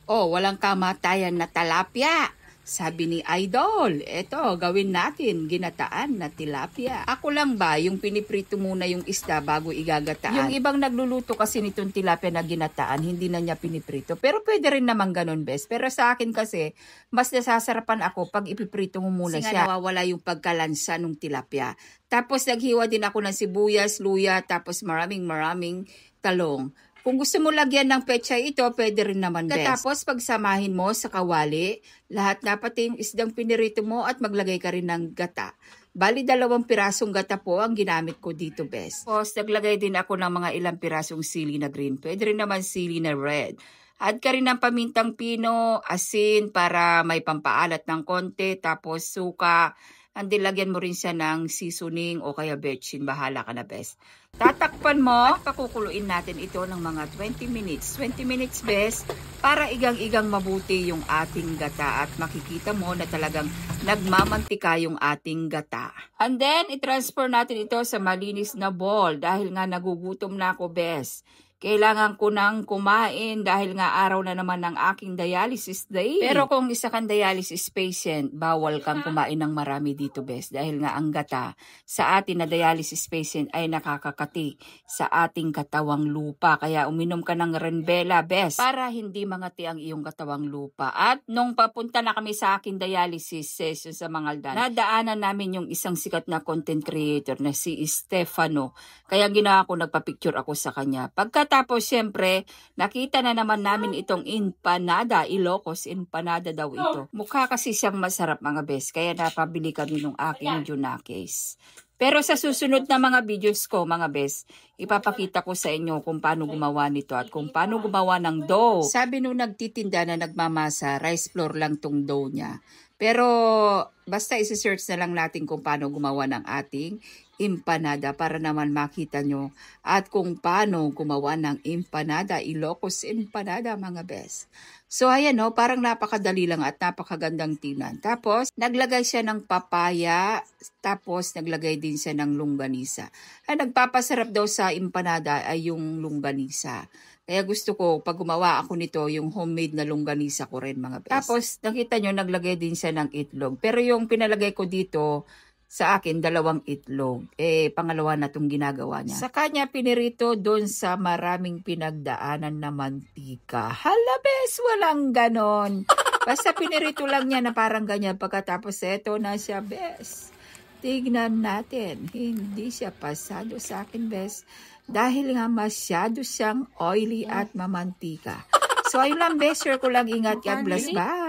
Oh, walang kamatayan na tilapia. Sabi ni Idol, eto, gawin natin ginataan na tilapia. Ako lang ba, yung piniprito muna yung isda bago igagataan? Yung ibang nagluluto kasi nitong tilapia na ginataan, hindi na niya piniprito. Pero pwede rin naman ganun, bes. Pero sa akin kasi, mas nasasarapan ako pag ipiprito mo muna siya. Nawawala yung pagkalansa ng tilapia. Tapos naghiwa din ako ng sibuyas, luya, tapos maraming talong. Kung gusto mo lagyan ng pechay ito, pwede rin naman, bes. Tapos pagsamahin mo sa kawali, lahat na pati yung isdang pinirito mo at maglagay ka rin ng gata. Bali 2 pirasong gata po ang ginamit ko dito, bes. Tapos naglagay din ako ng mga ilang pirasong sili na green. Pwede rin naman sili na red. Add ka rin ng pamintang pino, asin para may pampaalat ng konti, tapos suka. Andi lagyan mo rin siya ng seasoning o kaya betchin. Bahala ka na, bes. Tatakpan mo at pakukuluin natin ito ng mga 20 minutes. 20 minutes, bes, para igang-igang mabuti yung ating gata at makikita mo na talagang nagmamantika yung ating gata. And then, i-transfer natin ito sa malinis na bowl dahil nga nagugutom na ako, bes. Kailangan ko nang kumain dahil nga araw na naman ng aking dialysis day. Pero kung isa kang dialysis patient, bawal kang kumain ng marami dito, bes. Dahil nga ang gata sa atin na dialysis patient ay nakakakati sa ating katawang lupa. Kaya uminom ka ng Renbela, bes, para hindi mangati ang iyong katawang lupa. At nung papunta na kami sa aking dialysis session sa Mangaldan, nadaanan namin yung isang sikat na content creator na si Stefano. Kaya ginawa ko, nagpa-picture ako sa kanya. Pagkatapos, syempre, nakita na naman namin itong empanada. Ilocos empanada daw ito. Mukha kasi siyang masarap, mga bes. Kaya napabili kami ng aking Junakis. Pero sa susunod na mga videos ko, mga bes, ipapakita ko sa inyo kung paano gumawa nito at kung paano gumawa ng dough. Sabi nung nagtitinda na nagmamasa, rice flour lang tong dough niya. Pero basta isi-search na lang natin kung paano gumawa ng ating empanada para naman makita nyo at kung paano gumawa ng empanada, Ilocos empanada, mga bes. So ayan, no, parang napakadali lang at napakagandang tingnan. Tapos naglagay siya ng papaya, tapos naglagay din siya ng longganisa. Ay, nagpapasarap daw sa empanada ay yung longganisa. Kaya gusto ko, pag gumawa ako nito, yung homemade na longganisa ko rin, mga bes. Tapos nakita nyo, naglagay din siya ng itlog. Pero yung pinalagay ko dito, sa akin, 2 itlog. Pangalawa na itong ginagawa niya. Sa kanya, pinirito doon sa maraming pinagdaanan na mantika. Hala, bes, walang ganon. Basta pinirito lang niya na parang ganyan. Pagkatapos, eto na siya, bes. Tignan natin. Hindi siya pasado sa akin, bes. Dahil nga masyado siyang oily at mamantika. So, ayun lang, bes. Share ko lang. Ingat. God bless. Bye.